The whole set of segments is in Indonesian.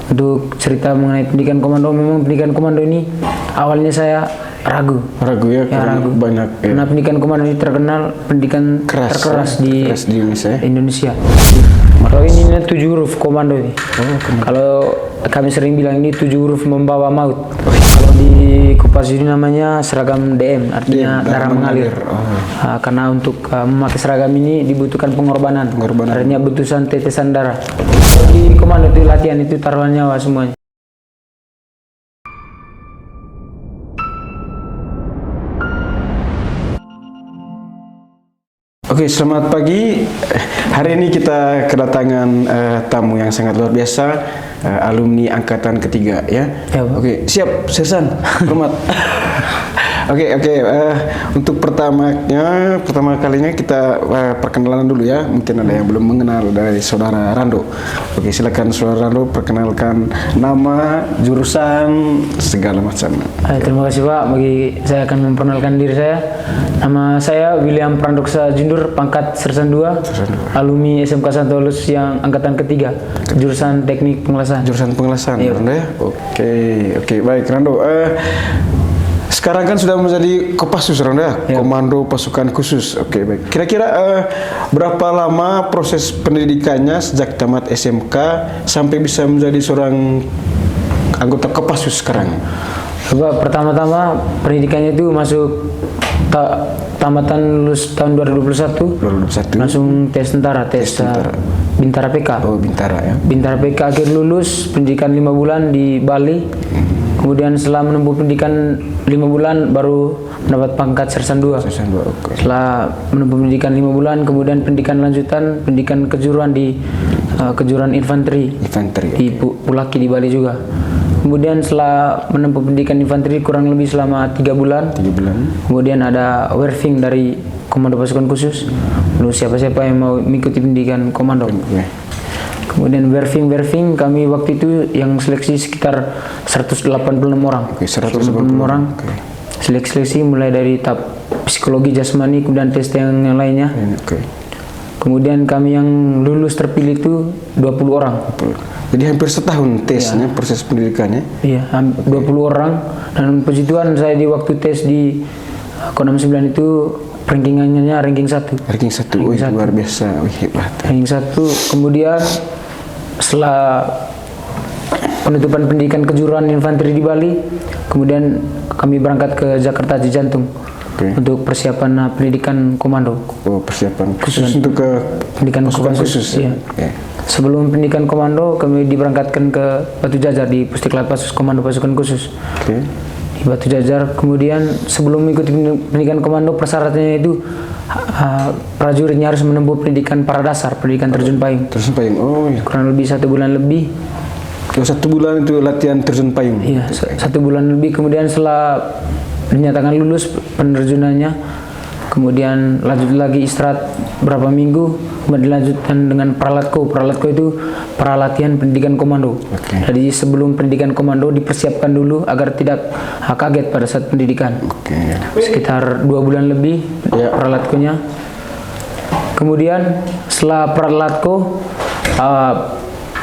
Untuk cerita mengenai pendidikan komando, memang pendidikan komando ini awalnya saya ragu ya, ragu banyak ya. Karena pendidikan komando ini terkenal pendidikan terkeras di Indonesia. Kalau ini 7 huruf komando ini. Kalau kami sering bilang ini 7 huruf membawa maut. Kalau di Kopas ini namanya seragam DM, artinya darah mengalir. Karena untuk memakai seragam ini dibutuhkan pengorbanan. Artinya butuhan tetesan darah. Di komando itu latihan itu taruhan nyawa semuanya. Oke, selamat pagi. Hari ini kita kedatangan tamu yang sangat luar biasa, alumni angkatan ketiga ya. Oke, siap, Sersan. Hormat. Oke. Untuk pertama kalinya kita perkenalan dulu ya. Mungkin ada yang belum mengenal dari saudara Rando. Oke, silakan saudara Rando perkenalkan nama, jurusan, segala macam. Terima kasih Pak. Saya akan memperkenalkan diri saya. Nama saya William Prandoksa Jundur, pangkat Sersan 2, alumni SMK Santolus yang angkatan ketiga, jurusan Teknik Pengelasan. Rando ya. Oke, baik Rando. Sekarang kan sudah menjadi Kopassus Rando ya, Komando Pasukan Khusus. Oke, baik. Kira-kira berapa lama proses pendidikannya sejak tamat SMK sampai bisa menjadi seorang anggota Kopassus sekarang? Pertama-tama pendidikannya itu masuk tamatan lulus tahun 2021 langsung tes tentara, Bintara PK. Bintara ya. Bintara PK akhir lulus pendidikan 5 bulan di Bali. Kemudian setelah menempuh pendidikan 5 bulan baru mendapat pangkat Sersan 2. Setelah menempuh pendidikan 5 bulan, kemudian pendidikan lanjutan, pendidikan kejuruan di kejuruan infanteri di Pulaki di Bali juga. Kemudian setelah menempuh pendidikan infanteri kurang lebih selama 3 bulan. Kemudian ada werving dari Komando Pasukan Khusus. Lalu siapa-siapa yang mau mengikuti pendidikan komando. Kemudian werving kami waktu itu yang seleksi sekitar 186 orang. 186 orang. Seleksi mulai dari tahap psikologi jasmani, kemudian tes yang lainnya. Kemudian kami yang lulus terpilih itu 20 orang. Jadi hampir setahun tesnya, proses pendidikannya? Iya, 20 orang. Dan puji Tuhan saya di waktu tes di Kodam 9 itu ranking 1. Ranking 1, luar biasa, hebat. Ranking 1, kemudian setelah penutupan pendidikan kejuruan infanteri di Bali, kemudian kami berangkat ke Jakarta Cijantung untuk persiapan pendidikan komando. Persiapan khusus untuk ke pendidikan khusus. Iya. Sebelum pendidikan komando, kami diberangkatkan ke Batu Jajar di Pusdiklat Pasus Komando Pasukan Khusus. Di Batu Jajar. Kemudian sebelum mengikuti pendidikan komando, persyaratannya itu prajuritnya harus menempuh pendidikan pradasar, pendidikan terjun payung. Kurang lebih 1 bulan lebih. 1 bulan itu latihan terjun payung? Iya, 1 bulan lebih. Kemudian setelah dinyatakan lulus penerjunannya, kemudian lanjut lagi istirahat berapa minggu, kemudian dilanjutkan dengan pralatko. Pralatko itu peralatian pendidikan komando. Jadi sebelum pendidikan komando dipersiapkan dulu agar tidak kaget pada saat pendidikan. Sekitar 2 bulan lebih pralatkonya. Kemudian setelah pralatko,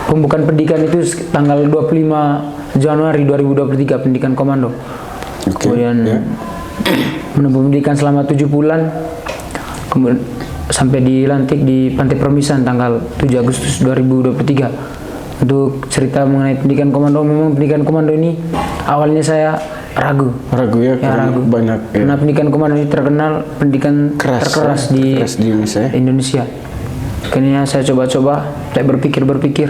pembukaan pendidikan itu tanggal 25 Januari 2023 pendidikan komando. Kemudian menempuh pendidikan selama 7 bulan, kemudian sampai dilantik di Pantai Permisan tanggal 7 Agustus 2023. Untuk cerita mengenai pendidikan komando, memang pendidikan komando ini awalnya saya ragu ya, banyak karena pendidikan komando ini terkenal pendidikan terkeras di Indonesia. Akhirnya saya coba-coba, saya berpikir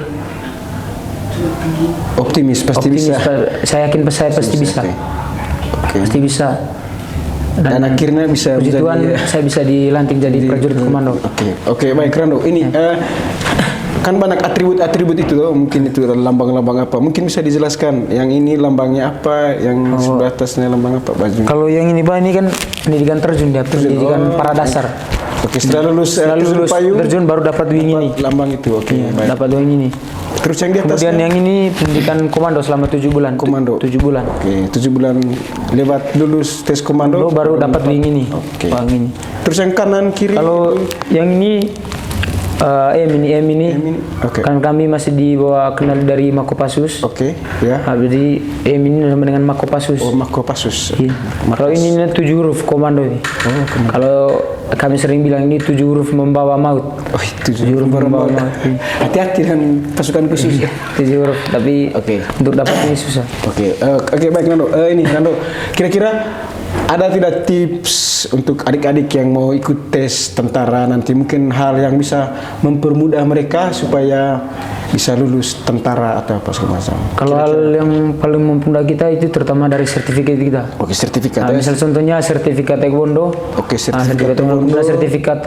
optimis bisa. Saya yakin saya pasti bisa. Pasti bisa. Dan akhirnya bisa puji Tuhan saya bisa dilantik jadi prajurit komando. Oke, baik Rando. Ini kan banyak atribut itu loh. Mungkin itu lambang-lambang apa? Mungkin bisa dijelaskan. Yang ini lambangnya apa? Yang sebelah atasnya lambang apa? Baju. Kalau yang ini Pak, ini kan pendidikan terjun dia, pendidikan pradasar. Setelah lulus terjun baru dapat wing ini. Lambang itu. Dapat wing ini. Terus yang di atas. Kemudian yang ini pendidikan komando selama 7 bulan. 7 bulan. 7 bulan lewat lulus tes komando baru dapat wing ini. Terus yang kanan kiri. Kalau yang ini M ini. Oke. Kan kami masih di bawah kendali dari Makopassus. Oke, ya. Jadi M ini sama dengan Makopassus. Oh, Makopassus. Iya. Kalau ini 7 huruf komando ini. Oh, komando. Kalau kami sering bilang ini 7 huruf membawa maut. Oh, 7 huruf membawa maut. Hati-hati dengan pasukan khusus ya. 7 huruf, tapi untuk dapat ini susah. Oke, baik Nando. Ini Nando, kira-kira ada tidak tips untuk adik-adik yang mau ikut tes tentara nanti, mungkin hal yang bisa mempermudah mereka supaya bisa lulus tentara atau apa segala macam? Kalau hal yang paling mempermudah kita itu terutama dari sertifikat kita. Oke, sertifikat. Misal contohnya sertifikat taekwondo. Oke, sertifikat taekwondo. Sertifikat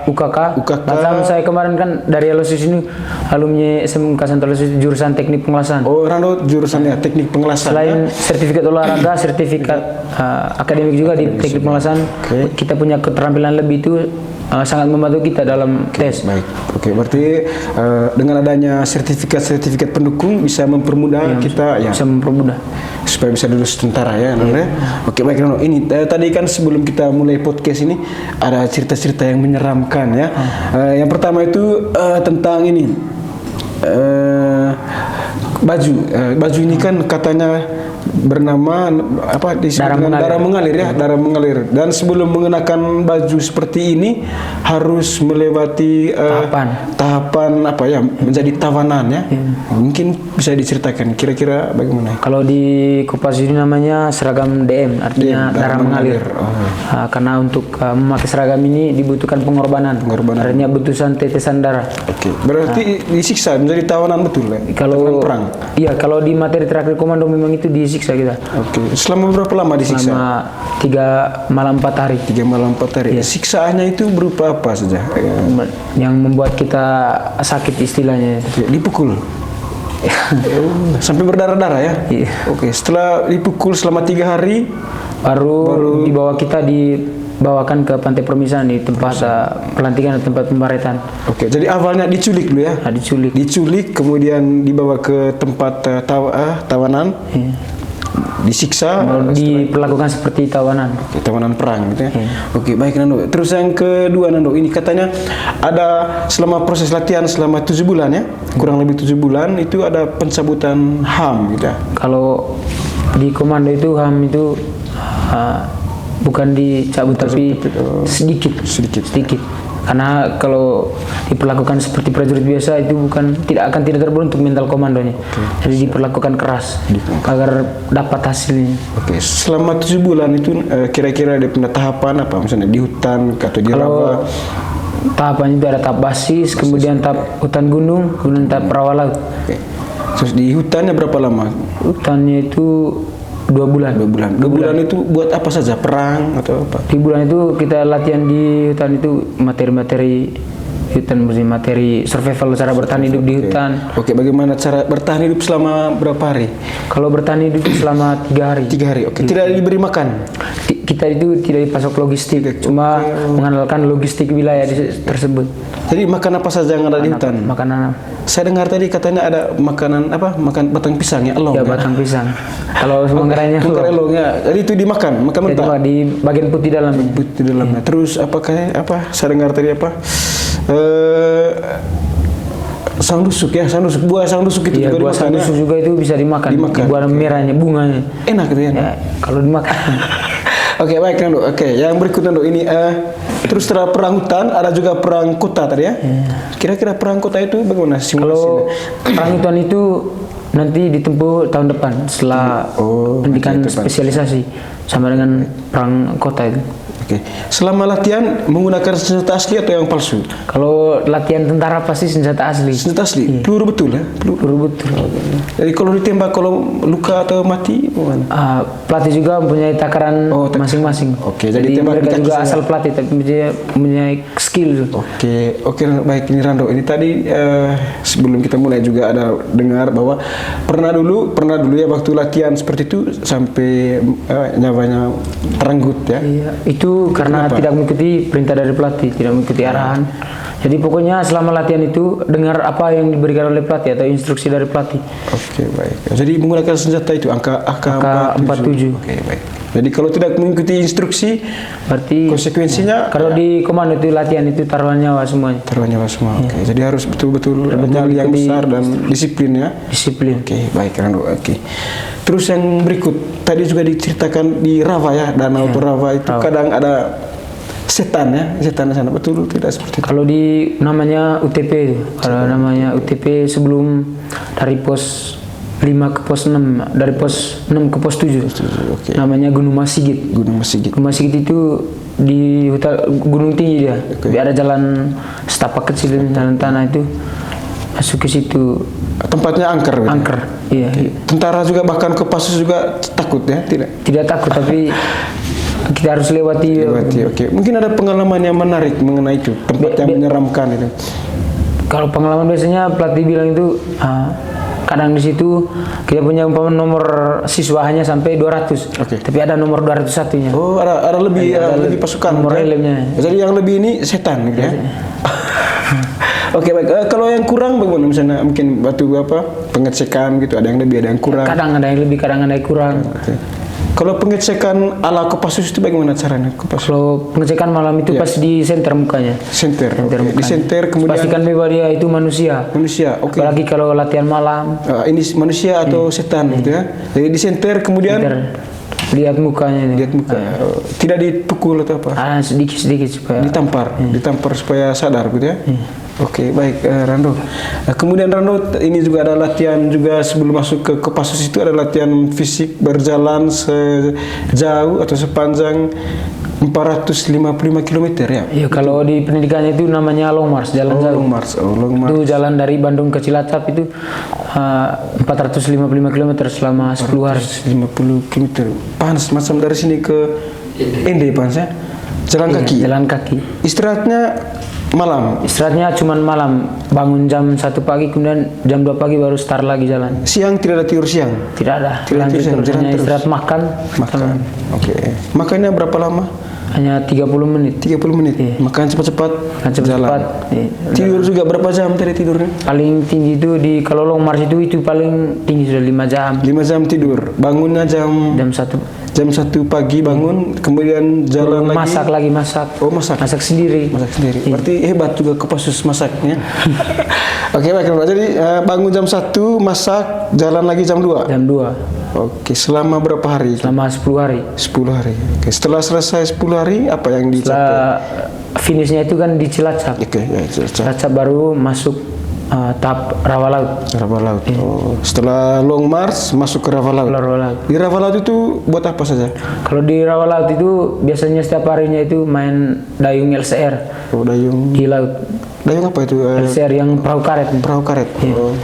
UKK. Macam saya kemarin kan dari LOSIS ini alumni SMK Santo Aloysius jurusan teknik pengelasan. Oh, Rando jurusannya teknik pengelasan. Selain sertifikat olahraga, sertifikat akademik juga di teknik pengelasan. Kita punya keterampilan lebih itu sangat membantu kita dalam tes. Baik. Oke, berarti dengan adanya sertifikat pendukung bisa mempermudah kita ya. Bisa mempermudah supaya bisa lulus tentara ya, Nando. Oke, baik Nando. Ini tadi kan sebelum kita mulai podcast ini ada cerita-cerita yang menyeramkan ya. Yang pertama itu tentang ini baju ini kan katanya bernama apa disebut darah mengalir ya, darah mengalir. Dan sebelum mengenakan baju seperti ini harus melewati tahapan apa ya, menjadi tawanan ya. Mungkin bisa diceritakan kira-kira bagaimana? Kalau di Kopassus ini namanya seragam DM, artinya darah mengalir. Karena untuk memakai seragam ini dibutuhkan pengorbanan. Artinya butuhan tetesan darah. Oke. Berarti disiksa menjadi tawanan betul ya? Kalau perang. Iya, kalau di materi terakhir komando memang itu disiksa kita. Oke. Selama berapa lama disiksa? Selama 3 malam 4 hari. 3 malam 4 hari. Iya. Siksaannya itu berupa apa saja? Yang membuat kita sakit istilahnya. Dipukul. Sampai berdarah-darah ya? Iya. Oke. Setelah dipukul selama 3 hari baru dibawa kita dibawakan ke pantai permisahan di tempat pelantikan atau tempat pembaretan. Oke, jadi awalnya diculik dulu ya? Diculik, kemudian dibawa ke tempat tawanan, disiksa, diperlakukan seperti tawanan. Oke, tawanan perang gitu ya. Oke, baik Nando. Terus yang kedua Nando, ini katanya ada selama proses latihan selama 7 bulan ya, kurang lebih 7 bulan itu ada pencabutan HAM gitu ya. Kalau di komando itu HAM itu bukan dicabut tapi sedikit. Karena kalau diperlakukan seperti prajurit biasa itu tidak akan terbentuk mental komandonya. Jadi diperlakukan keras agar dapat hasilnya. Oke, selama 7 bulan itu kira-kira ada tahapan apa, misalnya di hutan atau di rawa? Tahapannya itu ada tahap basis, kemudian tahap hutan gunung, kemudian tahap rawa laut. Oke. Terus di hutannya berapa lama? Hutannya itu 2 bulan. 2 bulan. 2 bulan itu buat apa saja? Perang atau apa? Di bulan itu kita latihan di hutan itu materi-materi hutan, materi survival, cara bertahan hidup di hutan. Oke, bagaimana cara bertahan hidup selama berapa hari? Kalau bertahan hidup selama 3 hari. 3 hari. Oke. Tidak diberi makan. Kita itu tidak dipasok logistik, cuma mengandalkan logistik wilayah tersebut. Jadi makan apa saja yang ada di hutan? Makanan. Saya dengar tadi katanya ada makanan apa? Makan batang pisang ya, elong. Ya, batang pisang. Kalau Manggarainya elong ya. Jadi itu dimakan, makan mentah. Di bagian putih dalamnya. Putih dalamnya. Terus saya dengar tadi apa? Sang dusuk ya, buah sang dusuk itu juga buah sang dusuk juga itu bisa dimakan. Buah merahnya, bunganya. Enak gitu ya. Kalau dimakan. Oke, baik Nando. Oke, yang berikutnya Nando ini terus setelah perang hutan ada juga perang kota tadi ya. Kira-kira perang kota itu bagaimana simulasinya? Kalau perang hutan itu nanti ditempuh tahun depan setelah pendidikan spesialisasi sama dengan perang kota itu. Oke. Selama latihan menggunakan senjata asli atau yang palsu? Kalau latihan tentara pasti senjata asli. Senjata asli? Peluru betul ya? Peluru betul. Jadi kalau ditembak, kalau luka atau mati bagaimana? Pelatih juga mempunyai takaran masing-masing. Oke, jadi mereka juga asal pelatih tapi mempunyai skill. Oke, baik ini Rando. Ini tadi sebelum kita mulai juga ada dengar bahwa pernah dulu ya waktu latihan seperti itu sampai nyawanya terenggut ya. Iya, itu karena tidak mengikuti perintah dari pelatih, tidak mengikuti arahan. Jadi pokoknya selama latihan itu dengar apa yang diberikan oleh pelatih atau instruksi dari pelatih. Oke, baik. Jadi menggunakan senjata itu angka AK-47. Oke, baik. Jadi kalau tidak mengikuti instruksi, berarti konsekuensinya kalau di komando itu latihan itu taruhan nyawa semuanya. Taruhan nyawa semua. Oke. Jadi harus betul-betul nyali yang besar dan disiplin ya. Disiplin. Oke, baik Rando. Oke. Terus yang berikut tadi juga diceritakan di Rawa ya, Danau Rawa itu kadang ada setan ya, setan di sana, betul tidak seperti itu? Kalau di namanya UTP itu, kalau namanya UTP sebelum dari pos 5 ke pos 6, dari pos 6 ke pos 7, okay. Namanya Gunung Masigit. Gunung Masigit. Gunung Masigit itu di hutan gunung tinggi dia, ada jalan setapak kecil, jalan tanah itu masuk ke situ. Tempatnya angker. Angker, iya. Okay. Tentara juga bahkan Kopassus juga takut ya, tidak? Tidak takut, tapi kita harus lewati. Oke. Mungkin ada pengalaman yang menarik mengenai itu, tempat yang menyeramkan itu. Kalau pengalaman biasanya pelatih bilang itu kadang di situ kita punya umpama nomor siswa hanya sampai 200. Tapi ada nomor 201-nya. Oh, ada lebih lebih pasukan. Nomor helmnya. Jadi yang lebih ini setan gitu ya. Oke, baik. Kalau yang kurang bagaimana misalnya mungkin batu pengecekan gitu, ada yang lebih, ada yang kurang. Kadang ada yang lebih, kadang ada yang kurang. Kalau pengecekan ala Kopassus itu bagaimana caranya? Kalau pengecekan malam itu pas di senter mukanya. Senter. Di senter kemudian pastikan bahwa dia itu manusia. Oke. Apalagi kalau latihan malam. Ini manusia atau setan gitu ya. Jadi di senter kemudian lihat mukanya ini. Lihat muka. Tidak dipukul atau apa? Sedikit supaya ditampar supaya sadar gitu ya. Oke, baik Rando. Kemudian Rando, ini juga ada latihan juga sebelum masuk ke Kopassus itu ada latihan fisik berjalan sejauh atau sepanjang 455 km ya. Iya, kalau di pendidikannya itu namanya long march, jalan jauh. Long march. Itu jalan dari Bandung ke Cilacap itu 455 km selama 10 hari. 450 km. Panas macam dari sini ke Ende panas ya. Jalan kaki. Jalan kaki. Istirahatnya malam. Istirahatnya cuma malam, bangun jam 1 pagi, kemudian jam 2 pagi baru start lagi jalan. Siang tidak ada tidur siang? Tidak ada. Jalan terus. Istirahat makan. Oke. Makannya berapa lama? Hanya 30 menit. 30 menit? Iya. Makan cepat-cepat, jalan. Tidur juga berapa jam tadi tidurnya? Paling tinggi itu kalau long march itu paling tinggi sudah 5 jam. 5 jam tidur. Bangunnya jam 1. Jam 1 pagi bangun, kemudian jalan lagi. Masak. Oh, masak. Masak sendiri. Iya. Berarti hebat juga Kopassus masaknya. Oke, baik. Jadi bangun jam 1, masak, jalan lagi jam 2. Jam 2. Oke, selama berapa hari? Selama 10 hari. 10 hari. Oke, setelah selesai 10 hari apa yang dicapai? Setelah finishnya itu kan di Cilacap. Oke, ya Cilacap baru masuk tahap Rawa Laut. Rawa Laut. Oh, setelah long march masuk ke Rawa Laut. Di Rawa Laut itu buat apa saja? Kalau di Rawa Laut itu biasanya setiap harinya itu main dayung LCR. Oh, dayung di laut. Dayung apa itu? LCR yang perahu karet. Perahu karet. Oh.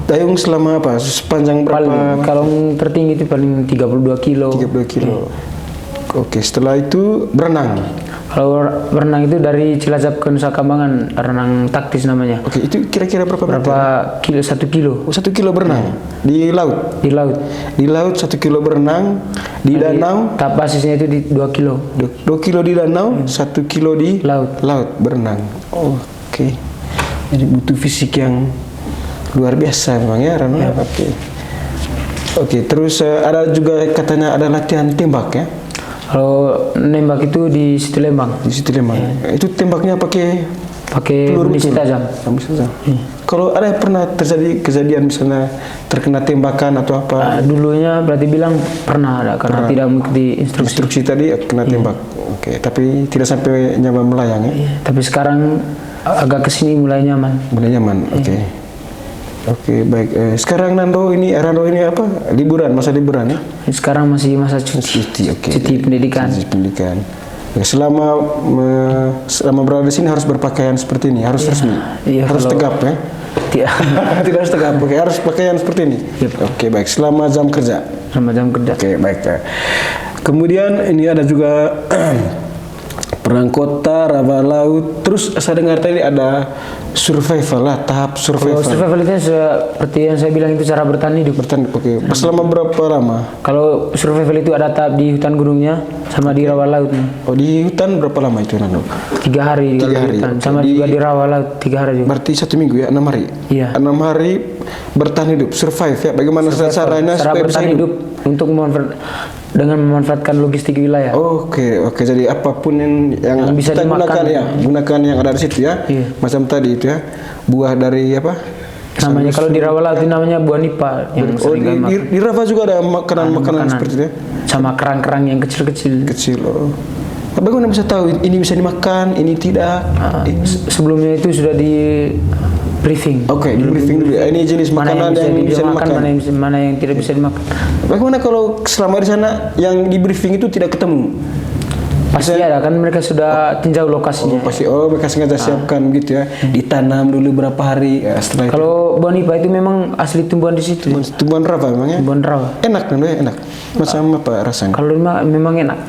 Dayung selama apa? Sepanjang berapa? Kalau tertinggi itu paling 32 kilo. 32 kilo. Oke, setelah itu berenang. Kalau berenang itu dari Cilacap ke Nusa Kambangan, renang taktis namanya. Oke, itu kira-kira berapa kilo? 1 kilo. Oh, 1 kilo berenang di laut. Di laut. Di laut 1 kilo berenang di danau. Tahap basisnya itu di 2 kilo. 2 kilo di danau, 1 kilo di laut. Laut berenang. Oh, oke. Jadi butuh fisik yang luar biasa memang ya, Rano. Ya. Oke, terus ada juga katanya ada latihan tembak ya. Kalau nembak itu di situ Lembang. Di situ Lembang. Ya. Itu tembaknya pakai amunisi tajam. Kalau ada pernah terjadi kejadian misalnya terkena tembakan atau apa? Dulunya berarti bilang pernah ada karena tidak mengikuti instruksi tadi kena tembak. Oke, tapi tidak sampai nyawa melayang ya. Tapi sekarang agak kesini mulai nyaman. Oke. Oke, baik. Sekarang Rando ini apa? Masa liburan ya? Sekarang masih masa cuti. Cuti pendidikan. Ya, selama berada di sini harus berpakaian seperti ini, harus resmi, harus tegap ya. Tidak harus tegap, harus pakaian seperti ini. Oke, baik. Selama jam kerja. Oke, baik. Kemudian ini ada juga perang kota, rawa laut. Terus saya dengar tadi ada survival lah, tahap survival. Kalau survival itu seperti yang saya bilang itu cara bertahan hidup. Bertahan, oke. Selama berapa lama? Kalau survival itu ada tahap di hutan gunungnya sama di rawa lautnya. Oh, di hutan berapa lama itu, Nando? 3 hari. 3 hari. Hutan. Sama juga di rawa laut 3 hari juga. Berarti 1 minggu ya, 6 hari? Iya. 6 hari bertahan hidup, survive ya. Bagaimana caranya cara supaya bisa bertahan hidup untuk dengan memanfaatkan logistik wilayah. Oke. Jadi apapun yang bisa kita dimakan. gunakan ya, gunakan yang ada di situ ya. Iya. Macam tadi itu ya, buah dari apa? Namanya kalau di rawa laut itu namanya buah nipa yang sering kami makan. Di Rawa juga ada makanan seperti itu ya. Sama kerang-kerang yang kecil-kecil. Kecil. Oh. Bagaimana bisa tahu ini bisa dimakan, ini tidak? Sebelumnya itu sudah di briefing. Oke, di briefing dulu. Ini jenis makanan yang bisa dimakan, mana yang tidak bisa dimakan. Bagaimana kalau selama di sana yang di briefing itu tidak ketemu? Pasti ada kan, mereka sudah tinjau lokasinya. Pasti mereka sengaja siapkan gitu ya. Ditanam dulu berapa hari setelah itu. Kalau buah nipa itu memang asli tumbuhan di situ. Tumbuhan rawa memangnya? Tumbuhan rawa. Enak kan ya, enak. Macam apa rasanya? Kalau memang enak.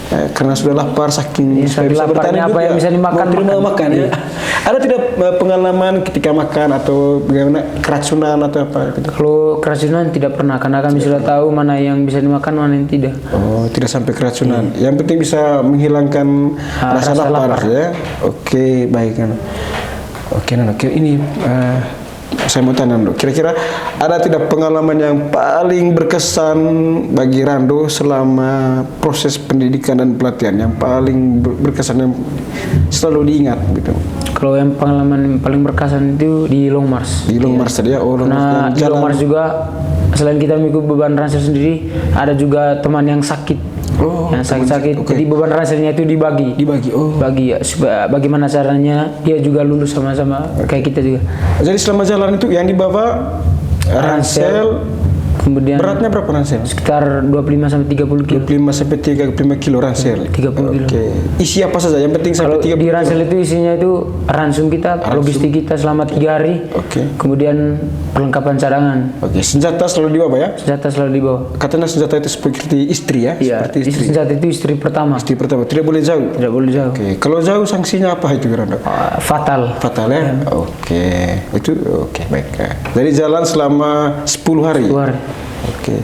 Karena sudah lapar saking bisa laparnya apa yang bisa dimakan makan ya. Ada tidak pengalaman ketika makan atau bagaimana keracunan atau apa gitu? Kalau keracunan tidak pernah, karena kami sudah tahu mana yang bisa dimakan, mana yang tidak. Oh, tidak sampai keracunan. Yang penting bisa menghilangkan rasa lapar ya. Oke, baik kan. Oke, ini saya mau tanya Rando, kira-kira ada tidak pengalaman yang paling berkesan bagi Rando selama proses pendidikan dan pelatihan, yang paling berkesan, yang selalu diingat gitu? Kalau yang pengalaman yang paling berkesan itu di Long March. Di Long March tadi ya? Oh, Long March. Nah, di Long March juga selain kita mengikut beban ransel sendiri, ada juga teman yang sakit. Yang sakit-sakit. Jadi beban ranselnya itu dibagi. Bagi ya, supaya bagaimana caranya dia juga lulus sama-sama kayak kita juga. Jadi selama jalan itu yang dibawa ransel. Kemudian beratnya berapa ransel? Sekitar 25 sampai 30 kilo. 25 sampai 35 kilo ransel. 30 kilo. Oke. Isi apa saja? Yang penting sampai 30 kilo. Di ransel itu isinya itu ransum kita, logistik kita selama 3 hari. Oke. Kemudian perlengkapan cadangan. Oke. Senjata selalu dibawa ya? Senjata selalu dibawa. Katanya senjata itu seperti istri ya? Iya. Seperti istri. Senjata itu istri pertama. Istri pertama. Tidak boleh jauh? Tidak boleh jauh. Oke. Kalau jauh sanksinya apa itu Rando? Fatal. Fatal ya? Oke. Itu oke, baik. Jadi jalan selama 10 hari? 10 hari. Oke.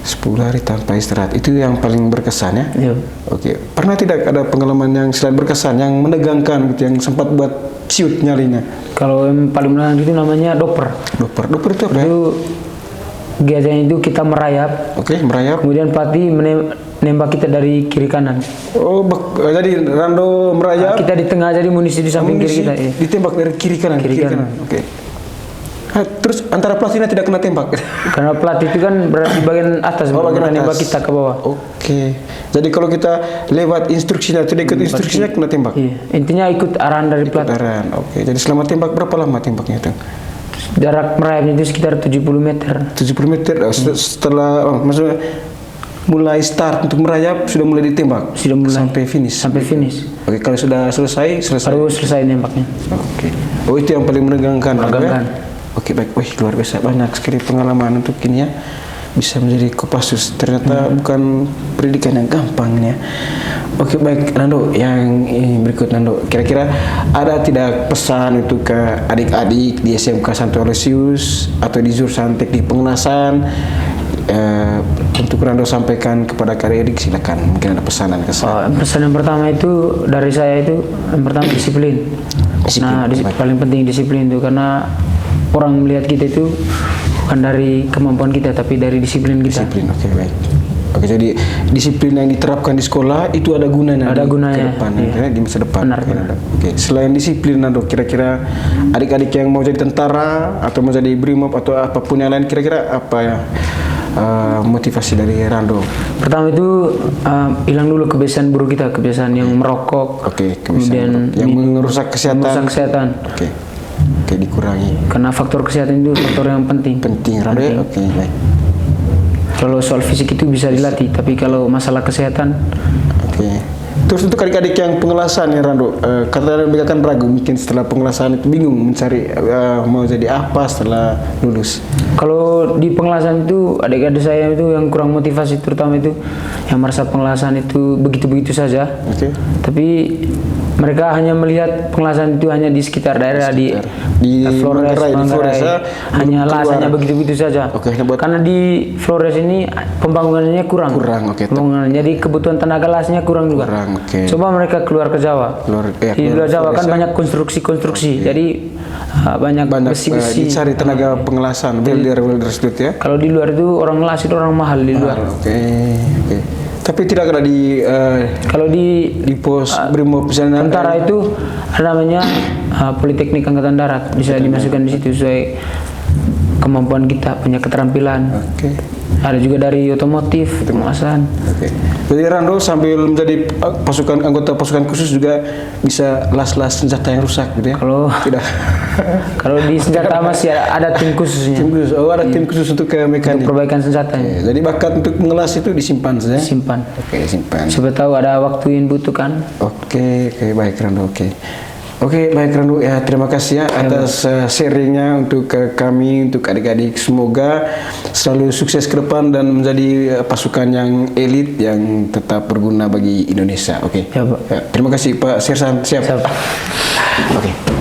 10 hari tanpa istirahat. Itu yang paling berkesan ya? Iya. Oke. Pernah tidak ada pengalaman yang selain berkesan, yang menegangkan gitu, yang sempat buat ciut nyalinya? Kalau yang paling menegangkan itu namanya doper. Doper itu apa ya? Itu kegiatannya itu kita merayap. Oke, merayap. Kemudian pelatih menembak kita dari kiri kanan. Oh, jadi Rando merayap. Kita di tengah, jadi munisi di samping kiri kita. Iya. Ditembak dari kiri kanan. Kiri kanan. Oke. Terus antara pelatihnya tidak kena tembak? Karena pelatih itu kan berada di bagian atas, bagian atas. nembak kita ke bawah. Oke. Jadi kalau kita lewat instruksinya, tidak ikut instruksinya kena tembak? Iya. Intinya ikut arahan dari pelatih. Arahan. Oke. Jadi selama tembak berapa lama tembaknya itu? Jarak merayapnya itu sekitar 70 meter. 70 meter. Setelah maksudnya mulai start untuk merayap sudah mulai ditembak? Sudah mulai. Sampai finish? Sampai finish. Oke. Kalau sudah selesai? Baru selesai nembaknya. Oke. Oh, itu yang paling menegangkan. Menegangkan. Oke, baik. Wih, luar biasa, banyak sekali pengalaman untuk ini ya. Bisa menjadi Kopassus. Ternyata bukan pendidikan yang gampang ya. Oke, baik Nando, yang berikut Nando. Kira-kira ada tidak pesan untuk ke adik-adik di SMK Santo Aloysius atau di jurusan Teknik Pengenasan untuk Nando sampaikan kepada adik-adik? Silakan, mungkin ada pesanan kesan. Pesan yang pertama itu dari saya itu, yang pertama disiplin. Nah, paling penting disiplin itu, karena orang melihat kita itu bukan dari kemampuan kita, tapi dari disiplin kita. Disiplin, oke, baik. Oke, jadi disiplin yang diterapkan di sekolah itu ada gunanya. Ada gunanya. Ke depan, iya. Di masa depan. Benar. Oke, selain disiplin, Nando, kira-kira adik-adik yang mau jadi tentara atau mau jadi brimob atau apapun yang lain, kira-kira apa ya motivasi dari Rando? Pertama itu hilang dulu kebiasaan buruk kita, kebiasaan yang merokok. Oke, kebiasaan yang merusak kesehatan. Merusak kesehatan. Oke, dikurangi. Karena faktor kesehatan itu faktor yang penting. Rando. Oke, baik. Kalau soal fisik itu bisa dilatih, tapi kalau masalah kesehatan. Oke. Terus untuk adik-adik yang pengelasan ya Rando, kata mereka kan ragu mungkin setelah pengelasan itu bingung mencari mau jadi apa setelah lulus. Kalau di pengelasan itu adik-adik saya itu yang kurang motivasi, terutama itu yang merasa pengelasan itu begitu-begitu saja. Oke. Tapi mereka hanya melihat pengelasan itu hanya di sekitar daerah di Flores, Flores ya, hanya belum hanya keluar. begitu-begitu saja. Oke, Karena di Flores ini pembangunannya kurang. Oke. Pembangunan, jadi kebutuhan tenaga lasnya kurang juga. Oke. Coba mereka keluar ke Jawa. Di luar Jawa kan banyak konstruksi. Jadi banyak besi-besi. Dicari tenaga pengelasan, welder itu ya. Kalau di luar itu orang ngelas itu orang mahal di luar. Oke. Tapi tidak ada Kalau di pos Brimob sana. tentara itu ada namanya Politeknik Angkatan Darat, bisa dimasukkan di situ sesuai kemampuan kita, punya keterampilan. Oke. Ada juga dari otomotif, pengelasan. Oke. Jadi Rando sambil menjadi anggota pasukan khusus juga bisa las-las senjata yang rusak gitu ya? Kalau Tidak. kalau di senjata masih ada tim khususnya. Tim khusus. Oh, ada tim khusus untuk ke mekanik. Untuk perbaikan senjata. Oke, jadi bakat untuk mengelas itu disimpan saja. Simpan. Oke, simpan. Siapa tahu ada waktu yang butuhkan. Oke, baik Rando. Oke, baik Rando, ya terima kasih ya atas sharingnya untuk kami, untuk adik-adik. Semoga selalu sukses ke depan dan menjadi pasukan yang elit yang tetap berguna bagi Indonesia. Oke. Ya, Pak. Ya, terima kasih Pak Sersan. Siap. Siap. Oke.